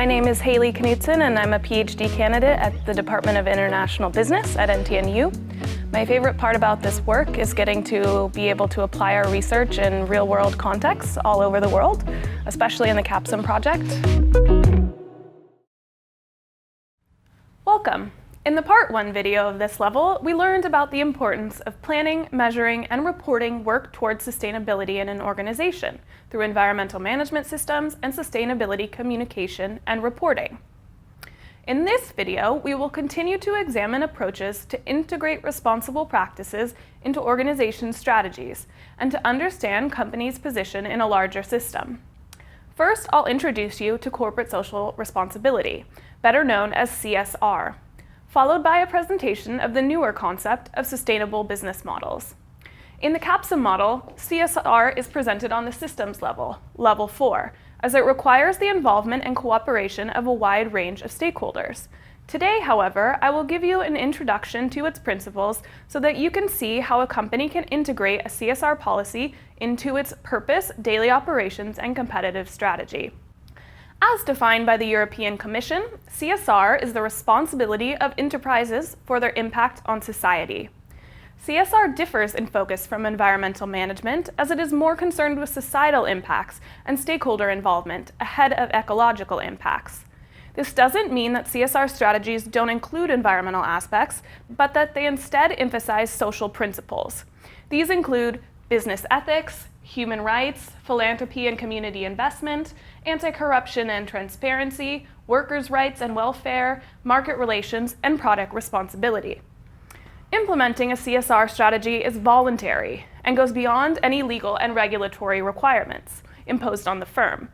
My name is Haley Knutson, and I'm a PhD candidate at the Department of International Business at NTNU. My favorite part about this work is getting to be able to apply our research in real-world contexts all over the world, especially in the CAPSIM project. Welcome. In the Part 1 video of this level, we learned about the importance of planning, measuring, and reporting work towards sustainability in an organization through environmental management systems and sustainability communication and reporting. In this video, we will continue to examine approaches to integrate responsible practices into organization strategies and to understand companies' position in a larger system. First, I'll introduce you to corporate social responsibility, better known as CSR, followed by a presentation of the newer concept of sustainable business models. In the CAPSIM model, CSR is presented on the systems level, level 4, as it requires the involvement and cooperation of a wide range of stakeholders. Today, however, I will give you an introduction to its principles so that you can see how a company can integrate a CSR policy into its purpose, daily operations, and competitive strategy. As defined by the European Commission, CSR is the responsibility of enterprises for their impact on society. CSR differs in focus from environmental management as it is more concerned with societal impacts and stakeholder involvement ahead of ecological impacts. This doesn't mean that CSR strategies don't include environmental aspects, but that they instead emphasize social principles. These include business ethics, human rights, philanthropy and community investment, anti-corruption and transparency, workers' rights and welfare, market relations, and product responsibility. Implementing a CSR strategy is voluntary and goes beyond any legal and regulatory requirements imposed on the firm.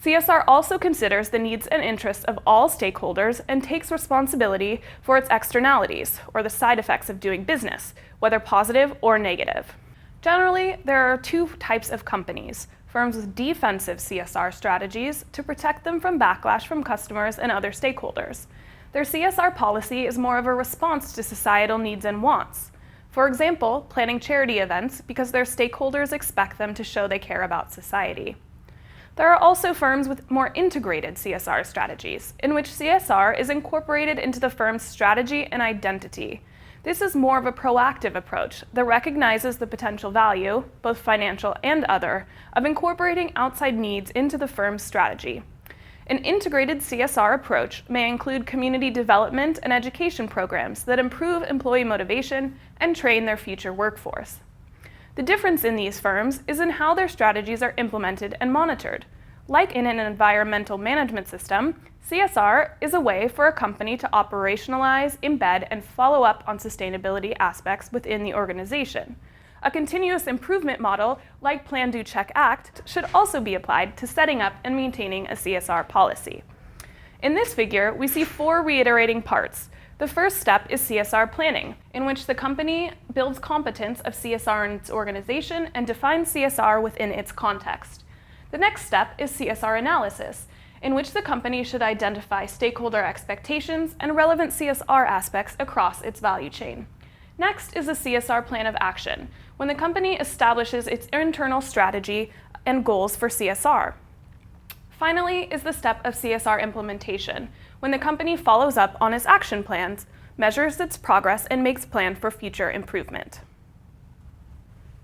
CSR also considers the needs and interests of all stakeholders and takes responsibility for its externalities, or the side effects of doing business, whether positive or negative. Generally, there are two types of companies: firms with defensive CSR strategies to protect them from backlash from customers and other stakeholders. Their CSR policy is more of a response to societal needs and wants. For example, planning charity events because their stakeholders expect them to show they care about society. There are also firms with more integrated CSR strategies, in which CSR is incorporated into the firm's strategy and identity. This is more of a proactive approach that recognizes the potential value, both financial and other, of incorporating outside needs into the firm's strategy. An integrated CSR approach may include community development and education programs that improve employee motivation and train their future workforce. The difference in these firms is in how their strategies are implemented and monitored. Like in an environmental management system, CSR is a way for a company to operationalize, embed, and follow up on sustainability aspects within the organization. A continuous improvement model, like Plan, Do, Check, Act, should also be applied to setting up and maintaining a CSR policy. In this figure, we see 4 reiterating parts. The first step is CSR planning, in which the company builds competence of CSR in its organization and defines CSR within its context. The next step is CSR analysis, in which the company should identify stakeholder expectations and relevant CSR aspects across its value chain. Next is a CSR plan of action, when the company establishes its internal strategy and goals for CSR. Finally is the step of CSR implementation, when the company follows up on its action plans, measures its progress, and makes plans for future improvement.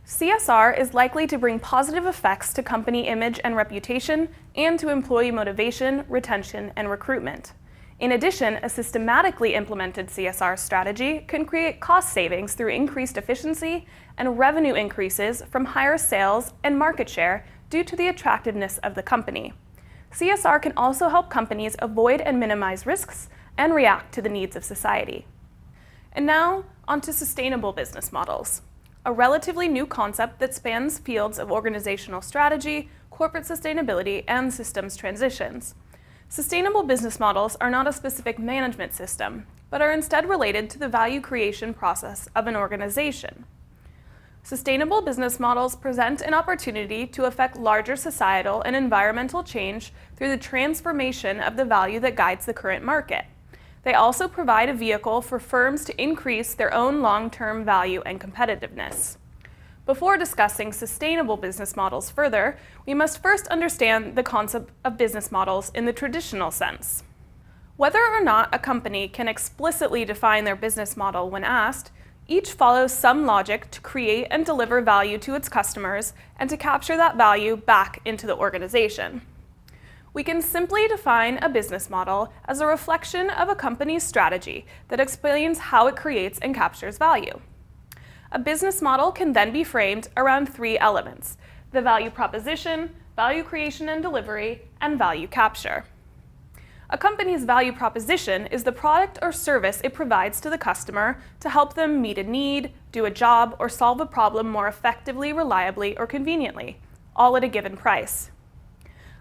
CSR is likely to bring positive effects to company image and reputation and to employee motivation, retention, and recruitment. In addition, a systematically implemented CSR strategy can create cost savings through increased efficiency and revenue increases from higher sales and market share due to the attractiveness of the company. CSR can also help companies avoid and minimize risks and react to the needs of society. And now, onto sustainable business models, a relatively new concept that spans fields of organizational strategy, corporate sustainability, and systems transitions. Sustainable business models are not a specific management system, but are instead related to the value creation process of an organization. Sustainable business models present an opportunity to affect larger societal and environmental change through the transformation of the value that guides the current market. They also provide a vehicle for firms to increase their own long-term value and competitiveness. Before discussing sustainable business models further, we must first understand the concept of business models in the traditional sense. Whether or not a company can explicitly define their business model when asked, each follows some logic to create and deliver value to its customers and to capture that value back into the organization. We can simply define a business model as a reflection of a company's strategy that explains how it creates and captures value. A business model can then be framed around three elements: the value proposition, value creation and delivery, and value capture. A company's value proposition is the product or service it provides to the customer to help them meet a need, do a job, or solve a problem more effectively, reliably, or conveniently, all at a given price.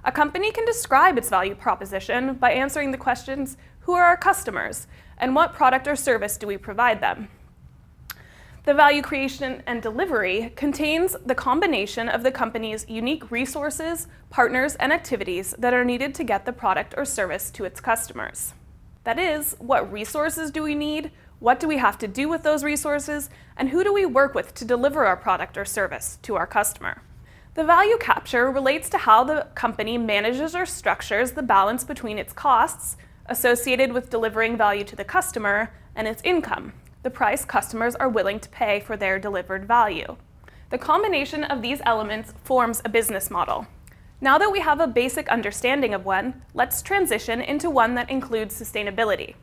A company can describe its value proposition by answering the questions, who are our customers, and what product or service do we provide them? The value creation and delivery contains the combination of the company's unique resources, partners, and activities that are needed to get the product or service to its customers. That is, what resources do we need, what do we have to do with those resources, and who do we work with to deliver our product or service to our customer? The value capture relates to how the company manages or structures the balance between its costs associated with delivering value to the customer and its income, the price customers are willing to pay for their delivered value. The combination of these elements forms a business model. Now that we have a basic understanding of one, let's transition into one that includes sustainability.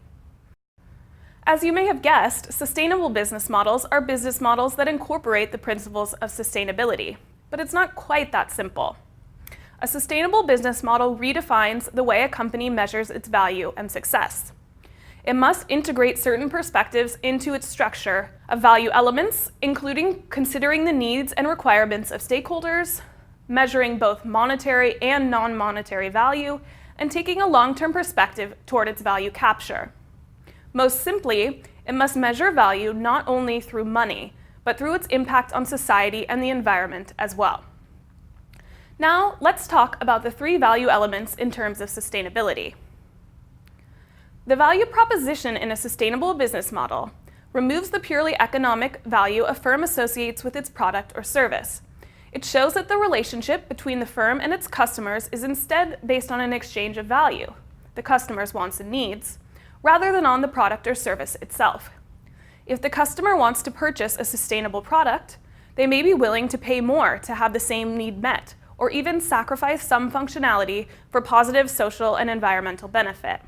As you may have guessed, sustainable business models are business models that incorporate the principles of sustainability. But it's not quite that simple. A sustainable business model redefines the way a company measures its value and success. It must integrate certain perspectives into its structure of value elements, including considering the needs and requirements of stakeholders, measuring both monetary and non-monetary value, and taking a long-term perspective toward its value capture. Most simply, it must measure value not only through money, but through its impact on society and the environment as well. Now, let's talk about the three value elements in terms of sustainability. The value proposition in a sustainable business model removes the purely economic value a firm associates with its product or service. It shows that the relationship between the firm and its customers is instead based on an exchange of value, the customer's wants and needs, rather than on the product or service itself. If the customer wants to purchase a sustainable product, they may be willing to pay more to have the same need met, or even sacrifice some functionality for positive social and environmental benefit.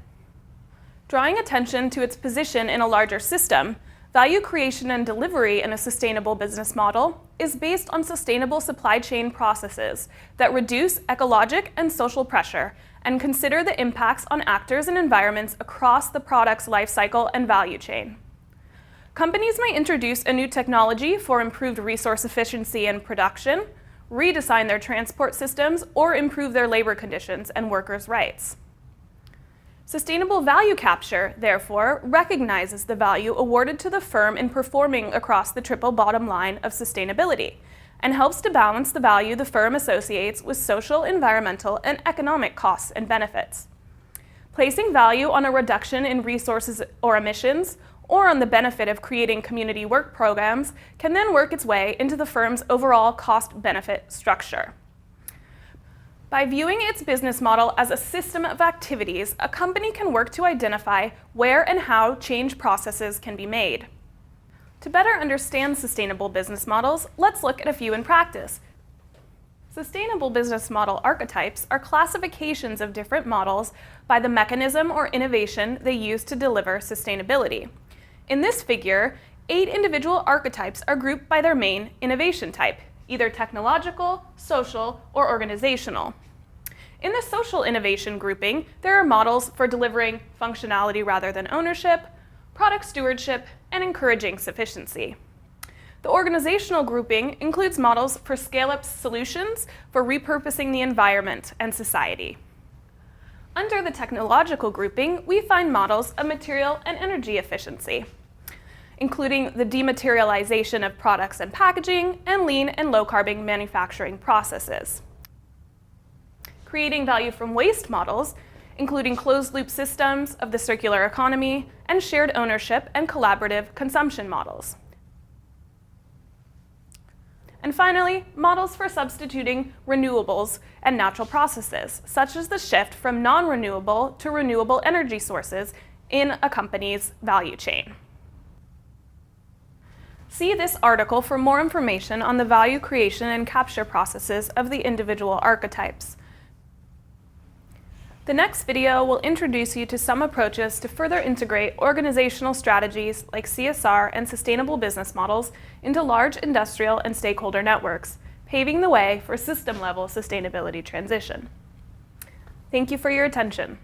Drawing attention to its position in a larger system, value creation and delivery in a sustainable business model is based on sustainable supply chain processes that reduce ecologic and social pressure and consider the impacts on actors and environments across the product's life cycle and value chain. Companies may introduce a new technology for improved resource efficiency and production, redesign their transport systems, or improve their labor conditions and workers' rights. Sustainable value capture, therefore, recognizes the value awarded to the firm in performing across the triple bottom line of sustainability, and helps to balance the value the firm associates with social, environmental, and economic costs and benefits. Placing value on a reduction in resources or emissions, or on the benefit of creating community work programs, can then work its way into the firm's overall cost-benefit structure. By viewing its business model as a system of activities, a company can work to identify where and how change processes can be made. To better understand sustainable business models, let's look at a few in practice. Sustainable business model archetypes are classifications of different models by the mechanism or innovation they use to deliver sustainability. In this figure, 8 individual archetypes are grouped by their main innovation type, either technological, social, or organizational. In the social innovation grouping, there are models for delivering functionality rather than ownership, product stewardship, and encouraging sufficiency. The organizational grouping includes models for scale-up solutions for repurposing the environment and society. Under the technological grouping, we find models of material and energy efficiency, including the dematerialization of products and packaging, and lean and low-carbon manufacturing processes. Creating value from waste models, including closed-loop systems of the circular economy, and shared ownership and collaborative consumption models. And finally, models for substituting renewables and natural processes, such as the shift from non-renewable to renewable energy sources in a company's value chain. See this article for more information on the value creation and capture processes of the individual archetypes. The next video will introduce you to some approaches to further integrate organizational strategies like CSR and sustainable business models into large industrial and stakeholder networks, paving the way for system-level sustainability transition. Thank you for your attention.